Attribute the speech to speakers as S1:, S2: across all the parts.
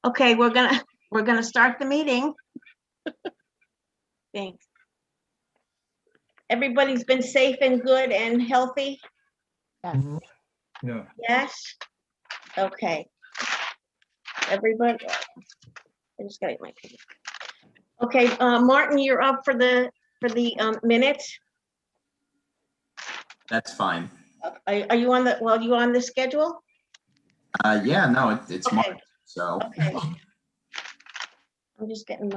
S1: Okay, we're gonna start the meeting. Thanks. Everybody's been safe and good and healthy?
S2: Yes.
S3: Yeah.
S1: Yes? Okay. Everybody, I just gotta get my. Okay, Martin, you're up for the minutes.
S4: That's fine.
S1: Are you on you on the schedule?
S4: Yeah, no, it's
S1: Okay.
S4: March, so.
S1: Okay. I'm just getting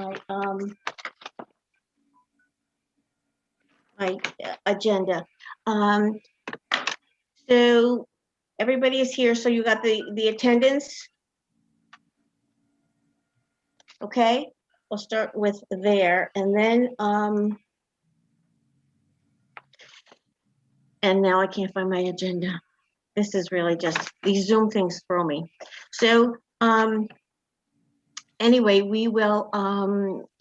S1: my agenda. So everybody is here, so you got the attendance. Okay, we'll start with there, and then and now I can't find my agenda. This is really just, these Zoom things throw me. So anyway, we will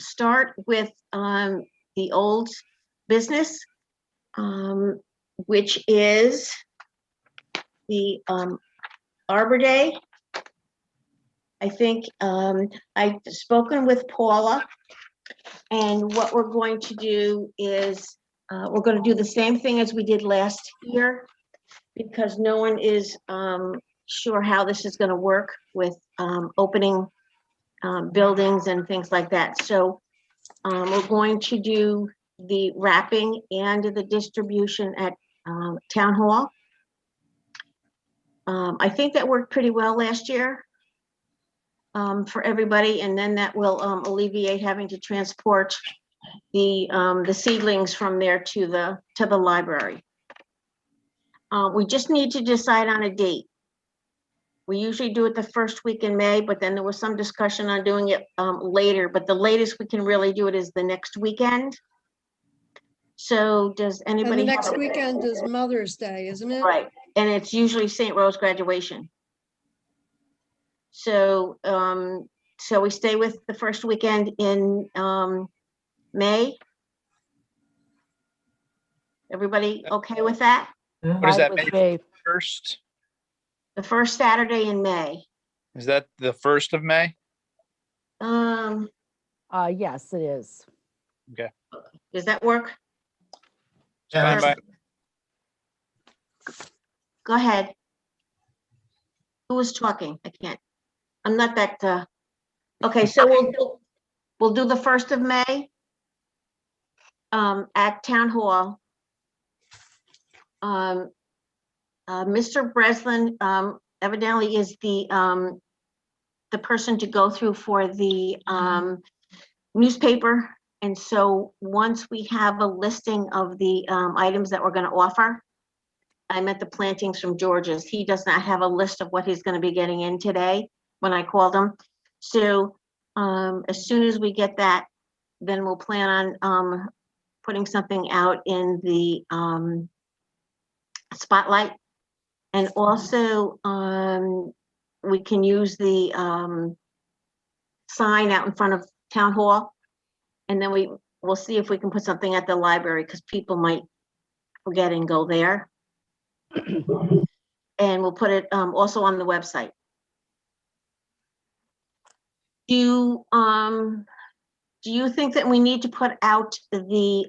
S1: start with the old business, which is the Arbor Day. I think I've spoken with Paula, and what we're going to do is we're going to do the same thing as we did last year, because no one is sure how this is going to work with opening buildings and things like that. So we're going to do the wrapping and the distribution at Town Hall. I think that worked pretty well last year for everybody, and then that will alleviate having to transport the seedlings from there to the library. We just need to decide on a date. We usually do it the first week in May, but then there was some discussion on doing it later, but the latest we can really do it is the next weekend. So does
S2: And
S1: anybody
S2: the
S1: have
S2: next weekend is Mother's Day, isn't it?
S1: Right, and it's usually St. Rose graduation. So so we stay with the first weekend in May. Everybody okay with that?
S5: What is that,
S2: With
S5: May
S2: May.
S5: 1st?
S1: The first Saturday in May.
S5: Is that the 1st of May?
S2: Yes, it is.
S1: Does that work?
S4: Yeah,
S5: Fine by-
S1: Go ahead. Who was talking? I can't. I'm not that. Okay, so we'll do the 1st of May at Town Hall. Mr. Breslin evidently is the person to go through for the newspaper. And so once we have a listing of the items that we're going to offer, I met the plantings from George's. He does not have a list of what he's going to be getting in today when I called him. So as soon as we get that, then we'll plan on putting something out in the spotlight. And also we can use the sign out in front of Town Hall. And then we'll see if we can put something at the library, because people might forget and go there. And we'll put it also on the website. Do you think that we need to put out the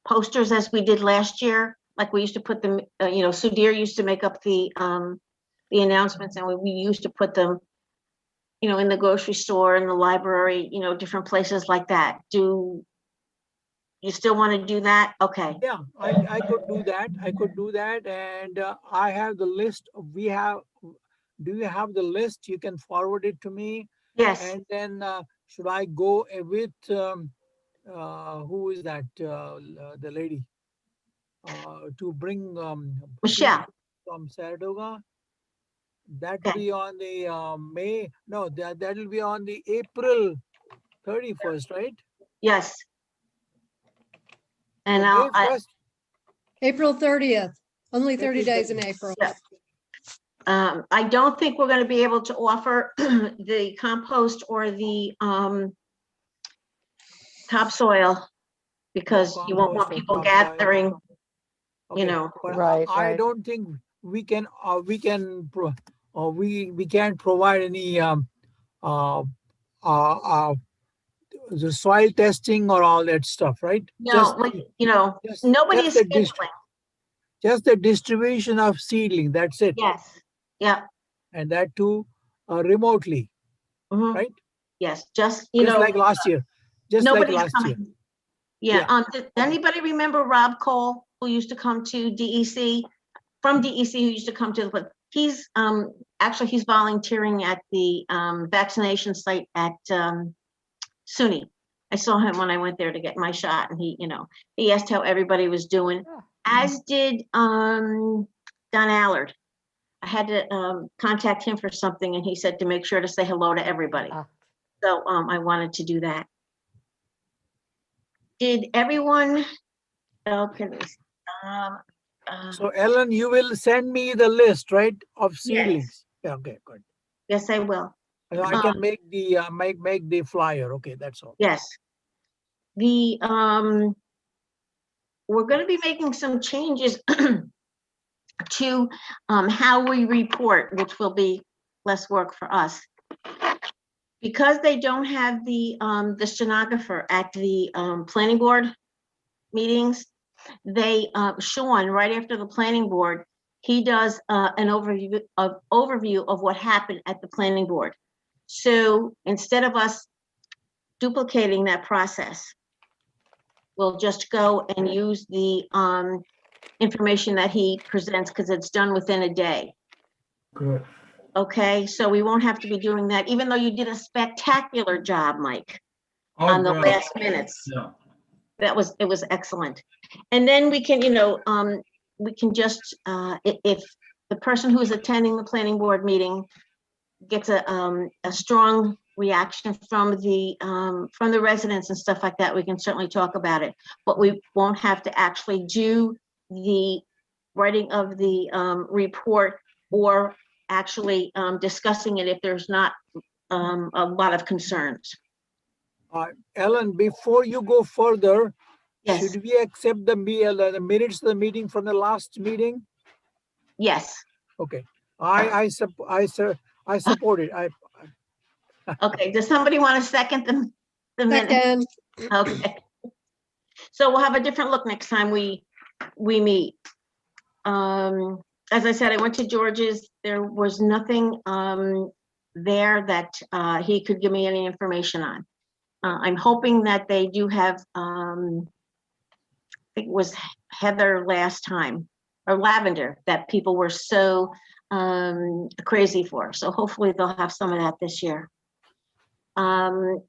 S1: posters as we did last year? Like we used to put them, Sudhir used to make up the announcements, and we used to put them, in the grocery store, in the library, different places like that. Do you still want to do that? Okay.
S3: Yeah, I could do that. And I have the list. Do you have the list? You can forward it to me.
S1: Yes.
S3: And then should I go with, who is that, the lady? To bring
S1: Michelle.
S3: from Saratoga? That will
S1: Okay.
S3: be on the May, no, that will be on the April 31st, right?
S1: Yes. And
S3: So May
S1: I
S3: 1st,
S2: April 30th, only 30
S3: April
S2: days in
S3: 30th.
S2: April.
S1: Yeah. I don't think we're going to be able to offer the compost or the topsoil, because you won't want
S3: Compost or
S1: people
S3: topsoil.
S1: gathering,
S3: Okay, but
S2: Right,
S3: I
S2: right.
S3: don't think we can't provide any uh, uh, uh, the soil testing or all that stuff, right?
S1: No, like,
S3: just
S1: nobody's
S3: the dist-
S1: scheduling.
S3: just the distribution of seedling, that's it.
S1: Yes, yeah.
S3: And that too remotely,
S1: Mhm.
S3: right?
S1: Yes, just,
S3: Just like last year. Just like
S1: nobody's
S3: last year.
S1: coming. Yeah, does anybody remember Rob Cole, who used to come to DEC? From DEC, who used to come to the, he's, actually, he's volunteering at the, vaccination site at, SUNY. I saw him when I went there to get my shot, and he asked how everybody was doing, as did, Don Allard. I had to, contact him for something, and he said to make sure to say hello to everybody. So, I wanted to do that. Did everyone, okay,
S3: So Ellen, you will send me the list, right, of seedlings?
S1: yes,
S3: Yeah, okay, good.
S1: yes, I will.
S3: I can make the make the flyer. Okay, that's all.
S1: Yes. The, we're gonna be making some changes to, how we report, which will be less work for us. Because they don't have the stenographer at the, planning board meetings, Sean, right after the planning board, he does, an overview of what happened at the planning board. So instead of us duplicating that process, we'll just go and use the, information that he presents, because it's done within a day.
S4: Good.
S1: Okay, so we won't have to be doing that, even though you did a spectacular job, Mike,
S4: Oh,
S1: on the
S4: good.
S1: last minutes.
S4: Yeah.
S1: It was excellent. And then we can, we can just, if the person who is attending the planning board meeting gets a strong reaction from the residents and stuff like that, we can certainly talk about it. But we won't have to actually do the writing of the report, or actually discussing it if there's not a lot of concerns.
S3: Ellen, before you go further,
S1: Yes,
S3: should we accept the minutes of the meeting from the last meeting?
S1: yes.
S3: Okay, I support it.
S1: Okay, does somebody want to second the minute?
S2: Second,
S1: Okay. So we'll have a different look next time we meet. As I said, I went to George's. There was nothing there that he could give me any information on. I'm hoping that they do have, I think it was Heather last time, or Lavender, that people were so crazy for. So hopefully they'll have some of that this year. And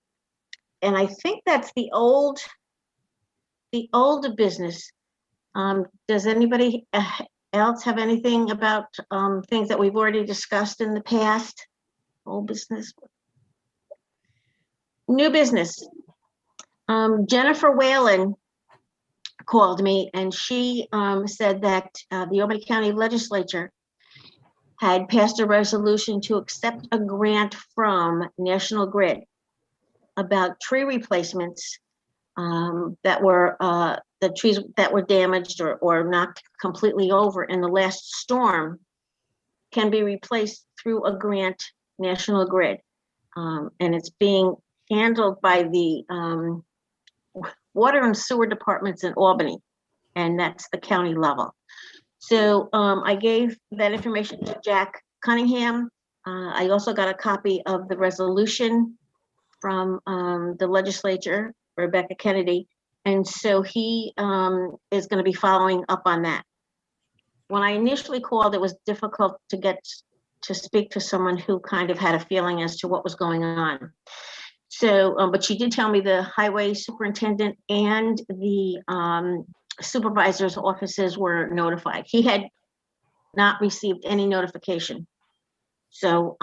S1: I think that's the old business. Does anybody else have anything about things that we've already discussed in the past? Old business. New business. Jennifer Whalen called me, and she said that the Albany County Legislature had passed a resolution to accept a grant from National Grid about tree replacements that were the trees that were damaged or knocked completely over in the last storm can be replaced through a grant, National Grid. And it's being handled by the water and sewer departments in Albany, and that's the county level. So I gave that information to Jack Cunningham. I also got a copy of the resolution from the legislature, Rebecca Kennedy. And so he is going to be following up on that. When I initially called, it was difficult to get to speak to someone who kind of had a feeling as to what was going on. So, but she did tell me the highway superintendent and the supervisor's offices were notified. He had not received any notification. So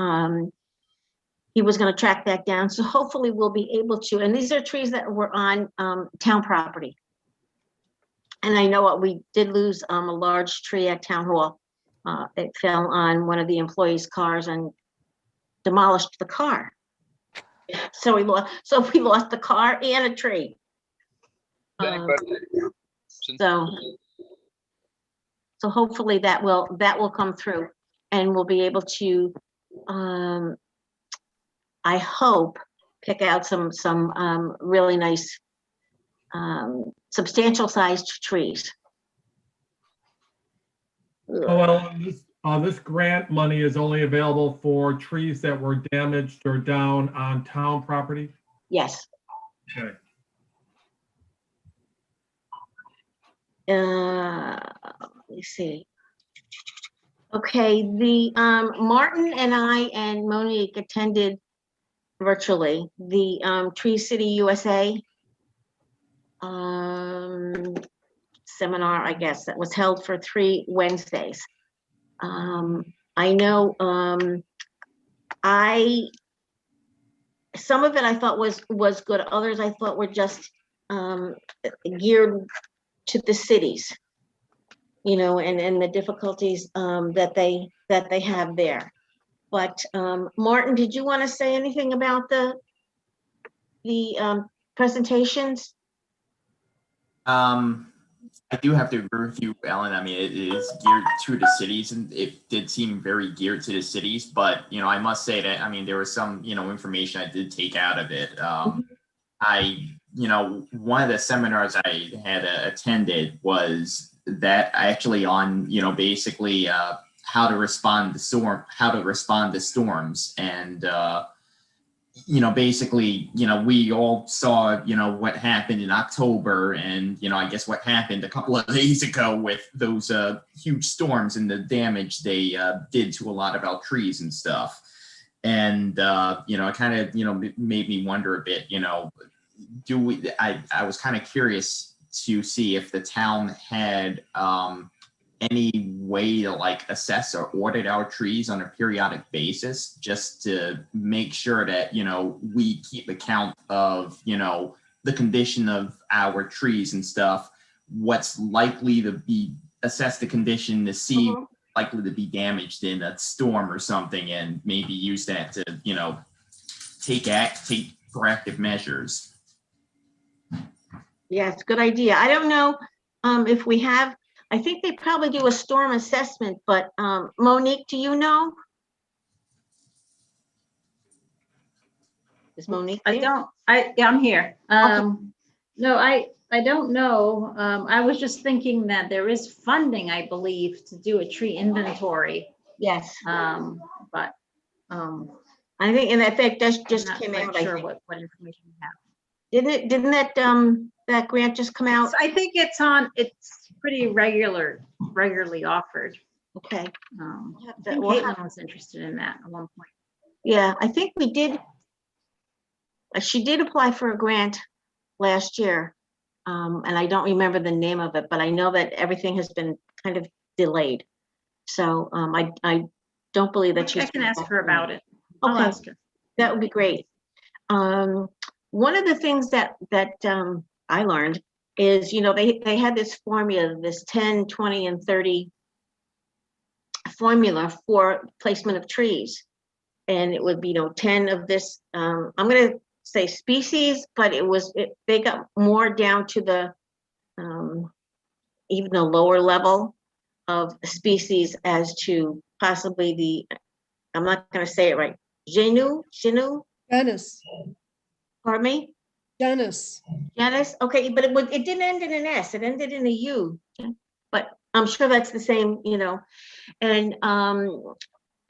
S1: he was going to track that down. So hopefully we'll be able to, and these are trees that were on town property. And I know what we did lose a large tree at Town Hall. It fell on one of the employees' cars and demolished the car. So we lost the car and a tree. So hopefully that will come through, and we'll be able to I hope, pick out some really nice, substantial sized trees.
S6: Oh, well, this grant money is only available for trees that were damaged or down on town property?
S1: Yes.
S6: Okay.
S1: Let me see. Okay, the Martin and I and Monique attended virtually the Tree City USA seminar, I guess, that was held for 3 Wednesdays. I know some of it I thought was good, others I thought were just geared to the cities, you know, and the difficulties that they have there. But Martin, did you want to say anything about the presentations?
S4: I do have to agree with you, Ellen. I mean, it is geared to the cities, and it did seem very geared to the cities. But you know, I must say that I mean, there was some information I did take out of it. One of the seminars I had attended was that actually on basically how to respond to storms, and basically, we all saw, what happened in October, and, I guess what happened a couple of days ago with those huge storms and the damage they did to a lot of our trees and stuff. And, it kind of, made me wonder a bit, I was kind of curious to see if the town had any way to like assess or audit our trees on a periodic basis, just to make sure that we keep account of the condition of our trees and stuff, what's likely to be assess the condition to see likely to be damaged in a storm or something, and maybe use that to take corrective measures.
S1: Yes, good idea. I don't know if we have, I think they probably do a storm assessment, but Monique, do you know? Is Monique
S7: I
S1: there?
S7: don't, yeah, I'm here. No, I don't know. I was just thinking that there is funding, I believe, to do a tree inventory.
S1: Yes,
S7: But
S1: I think, and I think that
S7: I'm
S1: just
S7: not
S1: came
S7: quite
S1: out. I
S7: sure
S1: think.
S7: what information we have.
S1: Didn't that grant just come out?
S7: So I think it's pretty regularly offered.
S1: Okay.
S7: I think Caitlin was interested in that at one point.
S1: Yeah, I think we did. She did apply for a grant last year, and I don't remember the name of it, but I know that everything has been kind of delayed. So I don't believe that she's.
S7: I can ask her about it. I'll
S1: Okay,
S7: ask her.
S1: that would be great. One of the things that I learned is, they had this formula, this 10, 20, and 30 formula for placement of trees. And it would be, 10 of this, I'm going to say species, but they got more down to the, even the lower level of species as to possibly I'm not going to say it right, Genus,
S2: Genus,
S1: pardon me?
S2: genus.
S1: Genus, okay, but it didn't end in an S, it ended in a U, but I'm sure that's the same, and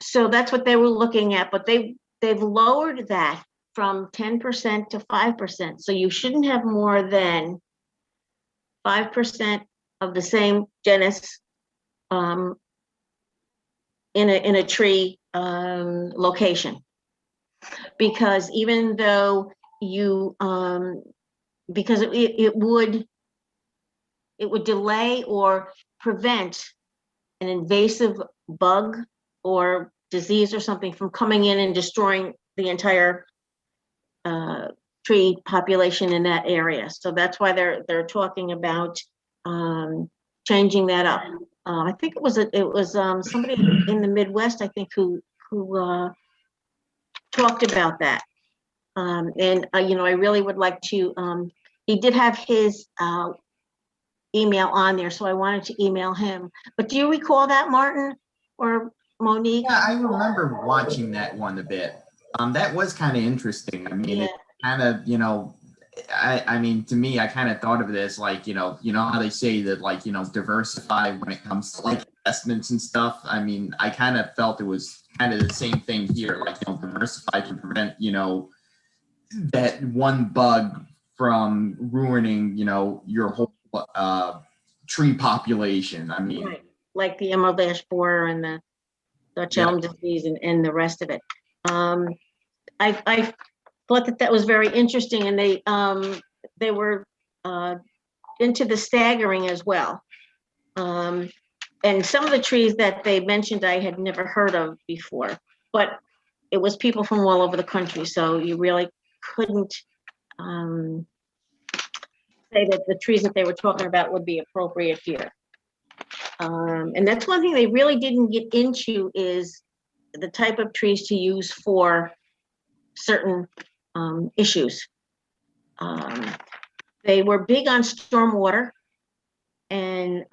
S1: so that's what they were looking at, but they've lowered that from 10% to 5%, so you shouldn't have more than 5% of the same genus in a tree location, because even though you because it would delay or prevent an invasive bug or disease or something from coming in and destroying the entire tree population in that area. So that's why they're talking about changing that up. I think it was somebody in the Midwest, I think, who talked about that. And I really would like to, he did have his email on there, so I wanted to email him. But do you recall that, Martin or Monique?
S4: Yeah, I remember watching that one a bit. That was kind of interesting. I mean,
S1: Yeah.
S4: it kind of, I mean, to me, I kind of thought of it as like, how they say that, like, diversify when it comes to like investments and stuff. I mean, I kind of felt it was kind of the same thing here, like, diversify to prevent, that one bug from ruining, your whole tree population. I mean,
S1: Right, like the emerald ash borer and the Dutch
S4: Yeah.
S1: elm disease and the rest of it. I thought that was very interesting, and they were into the staggering as well. And some of the trees that they mentioned I had never heard of before, but it was people from all over the country, so you really couldn't say that the trees that they were talking about would be appropriate here. And that's one thing they really didn't get into, is the type of trees to use for certain issues. They were big on stormwater, and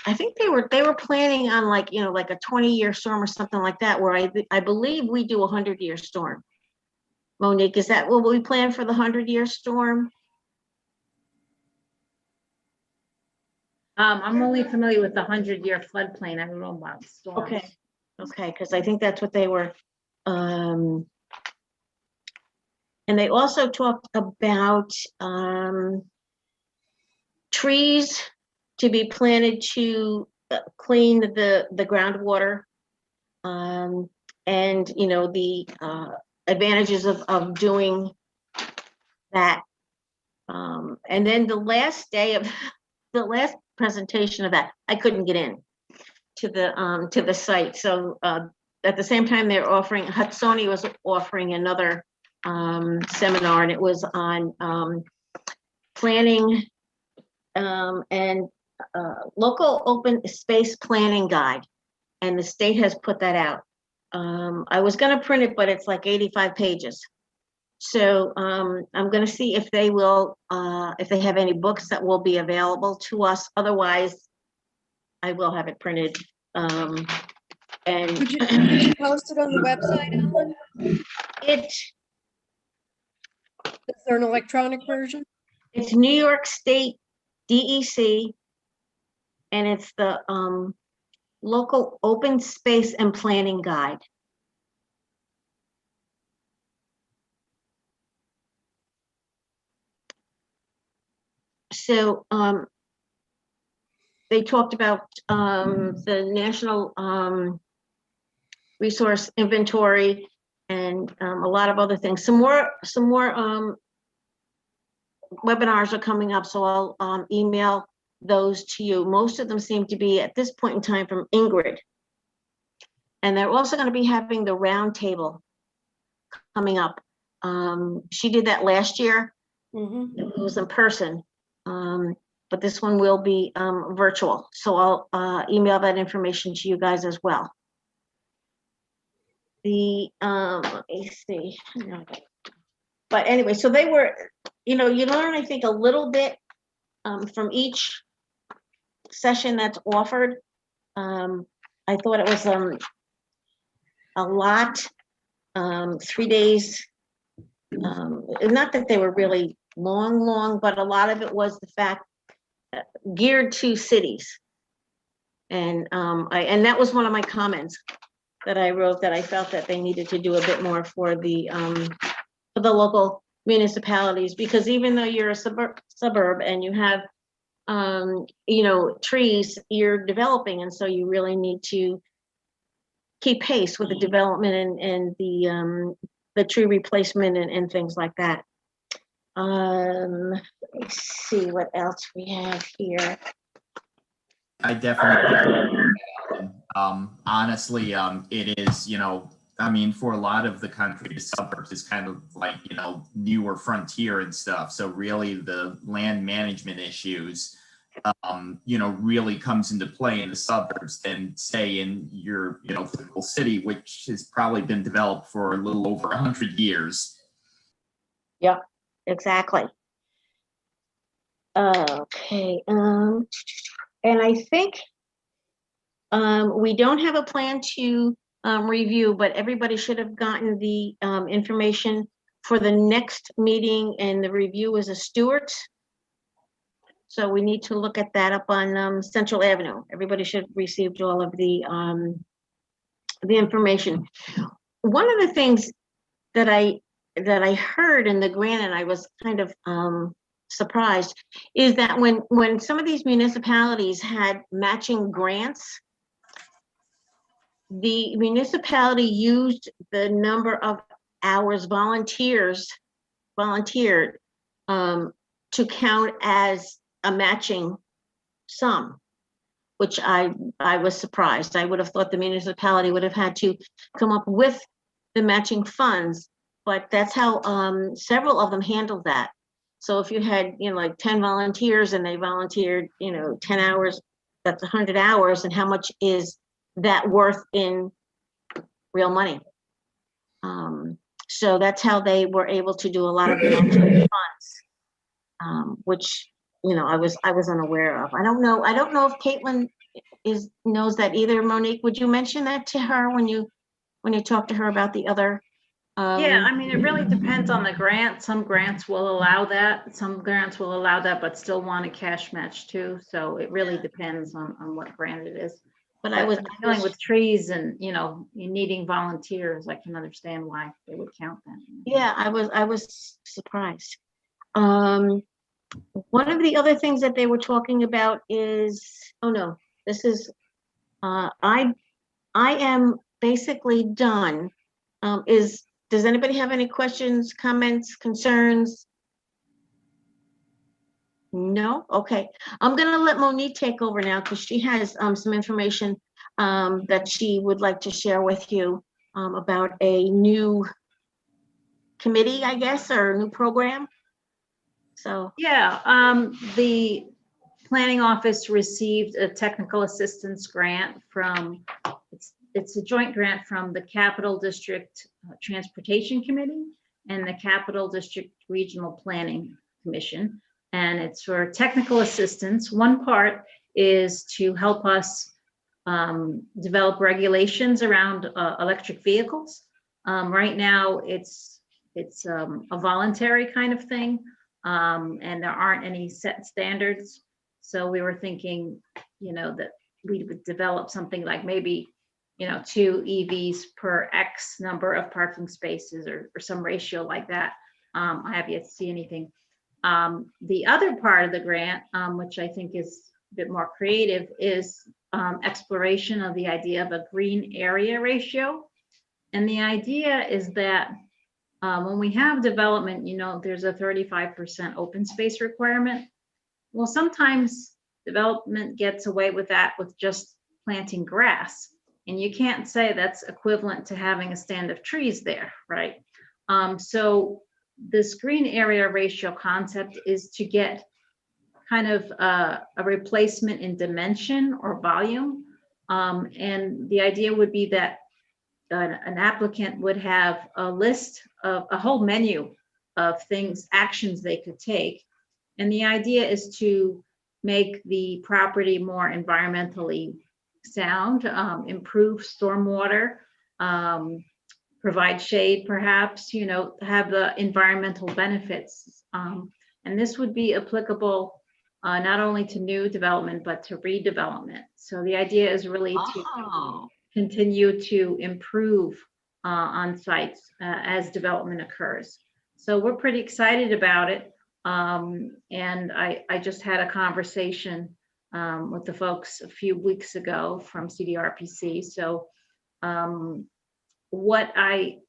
S1: I think they were planning on, like, like a 20-year storm or something like that, where I believe we do a 100-year storm. Monique, is that what we plan for, the 100-year storm?
S7: I'm only familiar with the 100-year floodplain. I don't know about storms.
S1: Okay, because I think that's what they were. And they also talked about trees to be planted to clean the groundwater, and the advantages of doing that. And then the last day of the last presentation of that, I couldn't get in to the site. So at the same time, they're offering, Hudsonia was offering another seminar, and it was on planning and local open space planning guide, and the state has put that out. I was going to print it, but it's like 85 pages. So I'm going to see if they will, if they have any books that will be available to us. Otherwise, I will have it printed. And
S2: Could you post it on the website, Ellen?
S1: it's
S2: Is there an electronic version?
S1: New York State DEC, and it's the local open space and planning guide. So they talked about the national resource inventory and a lot of other things. Some more webinars are coming up, so I'll email those to you. Most of them seem to be at this point in time from Ingrid. And they're also going to be having the round table coming up. She did that last year. It was in person, but this one will be virtual. So I'll email that information to you guys as well. Let me see. But anyway, so they were, you learn, I think, a little bit from each session that's offered. I thought it was a lot, 3 days. Not that they were really long, but a lot of it was the fact geared to cities. And and that was one of my comments that I wrote, that I felt that they needed to do a bit more for the local municipalities, because even though you're a suburb and you have trees, you're developing, and so you really need to keep pace with the development and the tree replacement and things like that. Let me see what else we have here.
S4: I definitely, honestly, it is, I mean, for a lot of the country, the suburbs is kind of like, newer frontier and stuff. So really the land management issues, really comes into play in the suburbs than say in your, typical city, which has probably been developed for a little over 100 years.
S1: Yeah, exactly. Okay, and I think We don't have a plan to review, but everybody should have gotten the information for the next meeting, and the review is a Stewart. So we need to look at that up on Central Avenue. Everybody should have received all of the information. One of the things that I heard in the grant, and I was kind of surprised, is that when some of these municipalities had matching grants, the municipality used the number of hours volunteered to count as a matching sum, which I was surprised. I would have thought the municipality would have had to come up with the matching funds, but that's how several of them handled that. So if you had, like 10 volunteers and they volunteered, 10 hours, that's 100 hours, and how much is that worth in real money? So that's how they were able to do a lot of the matching funds, which I was unaware of. I don't know if Caitlin knows that either. Monique, would you mention that to her when you talk to her about the other?
S7: Yeah, I mean, it really depends on the grant. Some grants will allow that. Some grants will allow that, but still want a cash match too. So it really depends on what grant it is.
S1: But I was
S7: dealing with trees and, needing volunteers. I can understand why they would count that.
S1: Yeah, I was surprised. One of the other things that they were talking about is, this is, I am basically done. Does anybody have any questions, comments, concerns? No? Okay. I'm gonna let Monique take over now because she has some information that she would like to share with you about a new committee, I guess, or a new program. So
S7: yeah, the planning office received a technical assistance grant from, it's a joint grant from the Capital District Transportation Committee and the Capital District Regional Planning Commission. And it's for technical assistance. One part is to help us develop regulations around electric vehicles. Right now, it's a voluntary kind of thing, and there aren't any set standards. So we were thinking, that we would develop something like maybe, 2 EVs per X number of parking spaces or some ratio like that. I have yet to see anything. The other part of the grant, which I think is a bit more creative, is exploration of the idea of a green area ratio. And the idea is that when we have development, there's a 35% open space requirement. Well, sometimes development gets away with that with just planting grass. And you can't say that's equivalent to having a stand of trees there, right? So this green area ratio concept is to get kind of a replacement in dimension or volume. And the idea would be that an applicant would have a list of a whole menu of things, actions they could take. And the idea is to make the property more environmentally sound, improve stormwater, provide shade, perhaps, have the environmental benefits. And this would be applicable not only to new development, but to redevelopment. So the idea is really to continue to improve on sites as development occurs. So we're pretty excited about it. And I just had a conversation with the folks a few weeks ago from CDRPC. So what I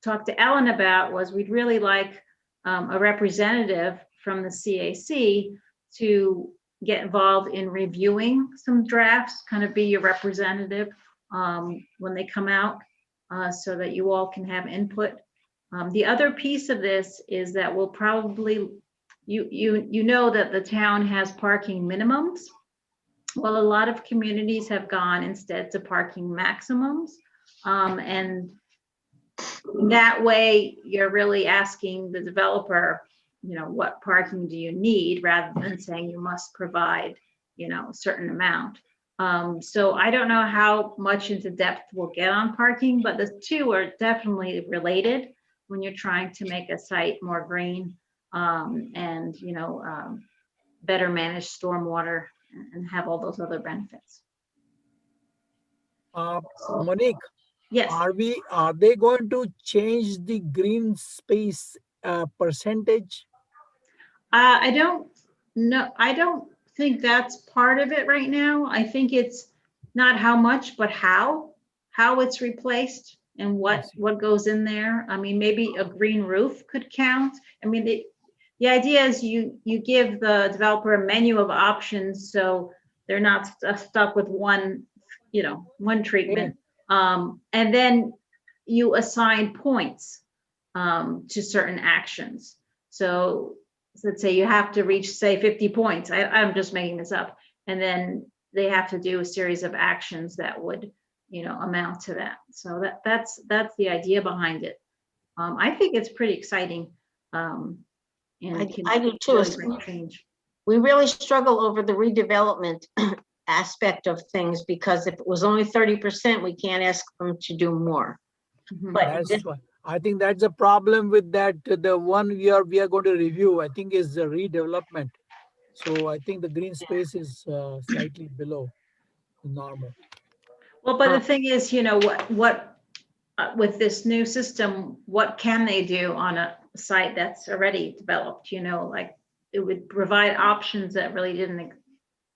S7: talked to Ellen about was we'd really like a representative from the CAC to get involved in reviewing some drafts, kind of be your representative when they come out, so that you all can have input. The other piece of this is that we'll probably, you know that the town has parking minimums. Well, a lot of communities have gone instead to parking maximums. And that way you're really asking the developer, what parking do you need, rather than saying you must provide, a certain amount. So I don't know how much into depth we'll get on parking, but the two are definitely related when you're trying to make a site more green, and, better manage stormwater and have all those other benefits.
S3: Monique,
S7: Yes.
S3: are they going to change the green space percentage?
S7: I don't know. I don't think that's part of it right now. I think it's not how much, but how it's replaced and
S3: I see.
S7: what goes in there. I mean, maybe a green roof could count. I mean, the idea is you give the developer a menu of options, so they're not stuck with one treatment. And then you assign points to certain actions. So let's say you have to reach, say, 50 points. I'm just making this up. And then they have to do a series of actions that would, amount to that. So that's the idea behind it. I think it's pretty exciting. And
S1: I do too.
S7: really bring change.
S1: We really struggle over the redevelopment aspect of things, because if it was only 30%, we can't ask them to do more.
S7: Mhm.
S1: But
S3: That's why I think that's a problem with that. The one we are going to review, I think, is the redevelopment. So I think the green space is slightly below the normal.
S7: Well, but the thing is, what with this new system, what can they do on a site that's already developed? Like it would provide options that really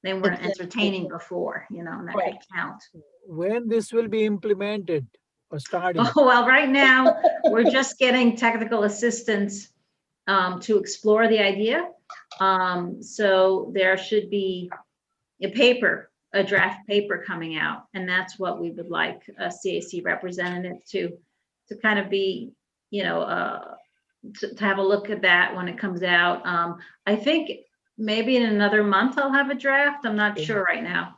S7: they weren't entertaining before, and that could count.
S3: When this will be implemented or starting?
S7: Oh, well, right now, we're just getting technical assistance to explore the idea. So there should be a draft paper coming out, and that's what we would like a CAC representative to kind of be, to have a look at that when it comes out. I think maybe in another month I'll have a draft. I'm not sure right now.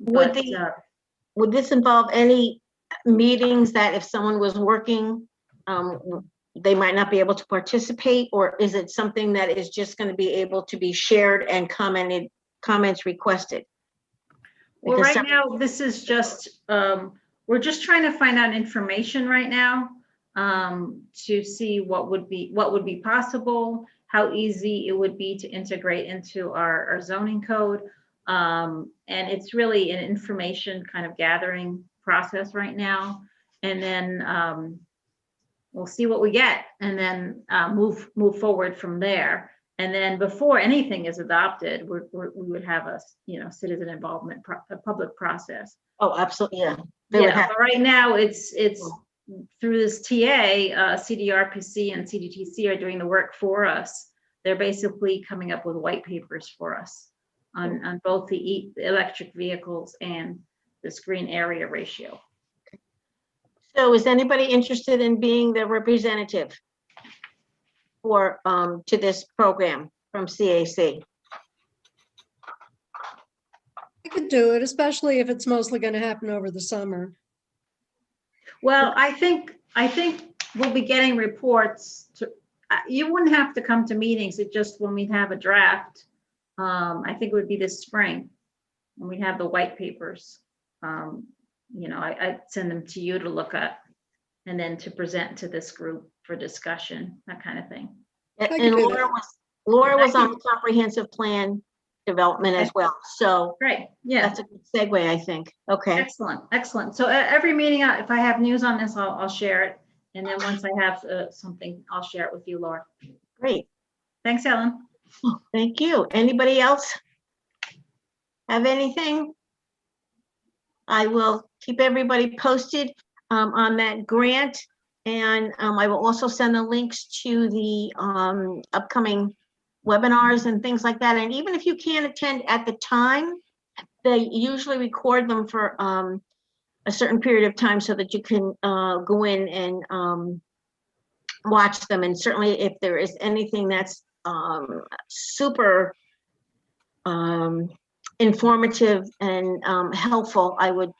S1: Would this involve any meetings that if someone was working, they might not be able to participate, or is it something that is just going to be able to be shared and comments requested?
S7: Well, right now, this is just, we're just trying to find out information right now to see what would be possible, how easy it would be to integrate into our zoning code. And it's really an information kind of gathering process right now. And then we'll see what we get, and then move forward from there. And then before anything is adopted, we would have a citizen involvement, a public process.
S1: Oh, absolutely, yeah.
S7: Yeah, but right now it's through this TA, CDRPC and CDTC are doing the work for us. They're basically coming up with white papers for us on both the electric vehicles and this green area ratio.
S1: So is anybody interested in being the representative for to this program from CAC?
S2: I could do it, especially if it's mostly going to happen over the summer.
S7: Well, I think we'll be getting reports. You wouldn't have to come to meetings. It just when we have a draft, I think it would be this spring when we have the white papers. I'd send them to you to look at, and then to present to this group for discussion, that kind of thing.
S1: And Laura was on the comprehensive plan development as well. So
S7: Great, yeah.
S1: That's a good segue, I think. Okay.
S7: Excellent. So every meeting, if I have news on this, I'll share it. And then once I have something, I'll share it with you, Laura.
S1: Great.
S7: Thanks, Ellen.
S1: Thank you. Anybody else have anything? I will keep everybody posted on that grant. And I will also send the links to the upcoming webinars and things like that. And even if you can't attend at the time, they usually record them for a certain period of time so that you can go in and watch them. And certainly if there is anything that's super informative and helpful, I would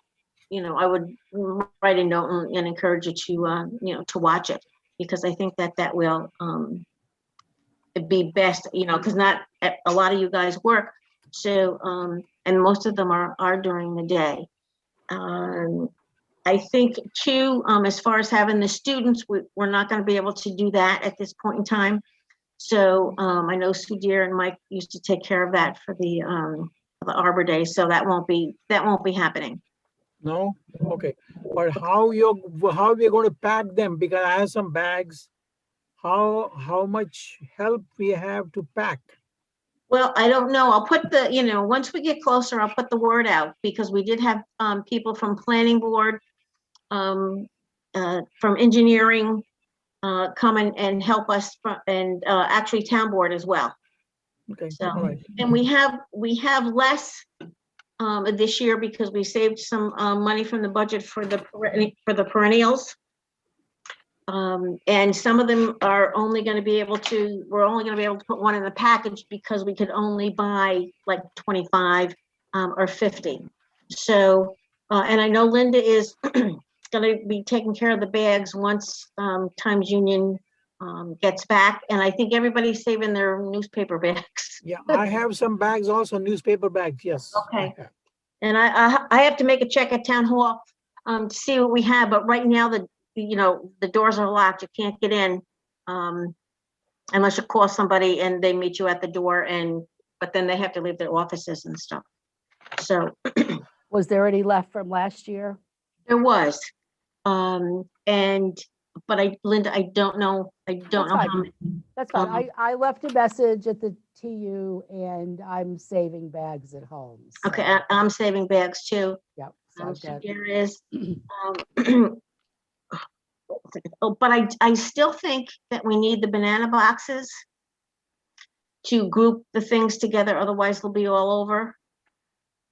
S1: write a note and encourage you to to watch it, because I think that will be best, because not a lot of you guys work. So and most of them are during the day. I think too, as far as having the students, we're not going to be able to do that at this point in time. So I know Sudhir and Mike used to take care of that for the Arbor Day, so that won't be happening.
S3: No? Okay. But how we're going to pack them? Because I have some bags. How much help we have to pack?
S1: Well, I don't know. I'll put the, once we get closer, I'll put the word out, because we did have people from planning board, from engineering, come and help us, and actually town board as well.
S3: Okay.
S1: So,
S3: All right.
S1: and we have less this year because we saved some money from the budget for the perennials. And some of them are only going to be able to, we're only going to be able to put one in the package because we could only buy like 25 or 50. So, and I know Linda is going to be taking care of the bags once Times Union gets back. And I think everybody's saving their newspaper bags.
S3: Yeah, I have some bags also, newspaper bags, yes.
S1: Okay. And I have to make a check at town hall to see what we have, but right now the doors are locked. You can't get in unless you call somebody and they meet you at the door, but then they have to leave their offices and stuff. So
S8: Was there any left from last year?
S1: there was, but Linda, I don't know. I don't
S8: That's
S1: know
S8: fine.
S1: how many.
S8: That's fine. I left a message at the TU and I'm saving bags at home.
S1: Okay,
S8: so,
S1: I'm saving bags too.
S8: Yep.
S1: So
S8: that-
S1: there is. Oh, but I still think that we need the banana boxes to group the things together, otherwise they'll be all over.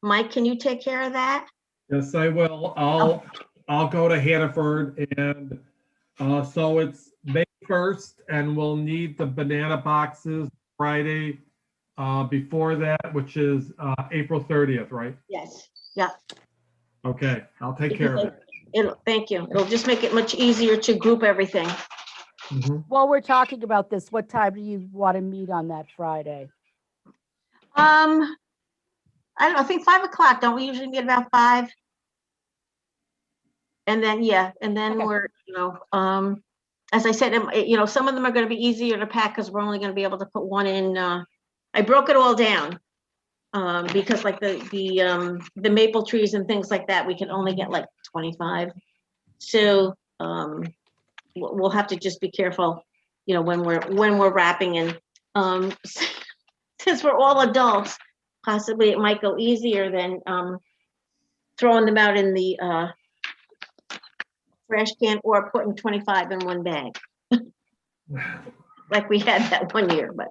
S1: Mike, can you take care of that?
S6: Yes, I will. I'll go to Hannaford, and so it's May 1st, and we'll need the banana boxes Friday before that, which is April 30th, right?
S1: Yes. Yeah.
S6: Okay, I'll take care of it.
S1: Thank you. It'll just make it much easier to group everything.
S6: Mhm.
S8: While we're talking about this, what time do you want to meet on that Friday?
S1: I don't know, I think 5 o'clock. Don't we usually meet about 5? And then,
S8: Okay.
S1: we're, as I said, some of them are going to be easier to pack because we're only going to be able to put one in. I broke it all down because like the maple trees and things like that, we can only get like 25. So we'll have to just be careful, when we're wrapping, and since we're all adults, possibly it might go easier than throwing them out in the trash can or putting 25 in one bag, like we had that one year. But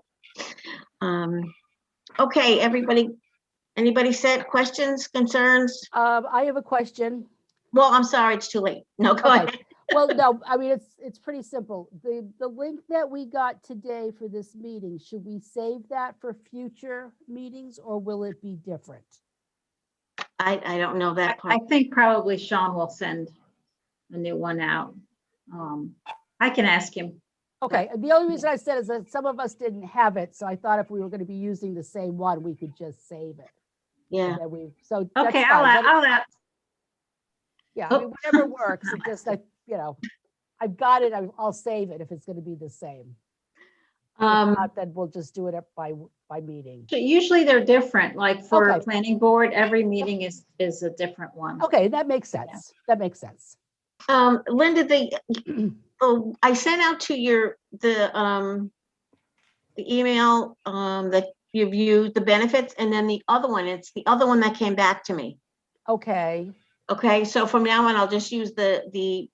S1: okay, anybody said questions, concerns?
S8: I have a question.
S1: Well, I'm sorry, it's too late. No, go
S8: Okay.
S1: ahead.
S8: Well, no, I mean, it's pretty simple. The link that we got today for this meeting, should we save that for future meetings or will it be different?
S1: I don't know that part.
S7: I think probably Sean will send a new one out. I can ask him.
S8: Okay, the only reason I said is that some of us didn't have it, so I thought if we were going to be using the same one, we could just save it.
S1: Yeah.
S8: So that's
S7: Okay,
S8: fine. Yeah, I
S1: Oh.
S8: mean, whatever works, it just, I've got it, I'll save it if it's going to be the same. If not, then we'll just do it by meeting.
S7: Usually they're different, like for
S8: Okay.
S7: planning board, every meeting is a different one.
S8: Okay, that makes sense. That makes sense.
S1: Linda, I sent out to the email that you viewed the benefits, and then it's the other one that came back to me.
S8: Okay,
S1: Okay, so from now on, I'll just use the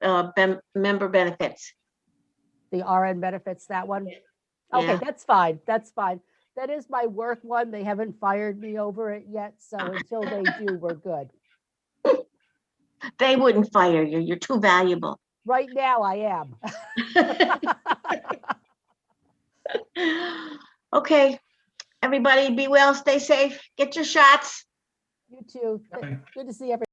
S1: member benefits.
S8: the RN benefits, that one?
S1: Yeah.
S8: Okay, that's fine, that's fine. That is my work one. They haven't fired me over it yet, so until they do, we're good.
S1: They wouldn't fire you. You're too valuable.
S8: Right now, I am.
S1: Okay, everybody be well, stay safe, get your shots.
S8: You too.
S6: Okay.
S8: Good to see everybody.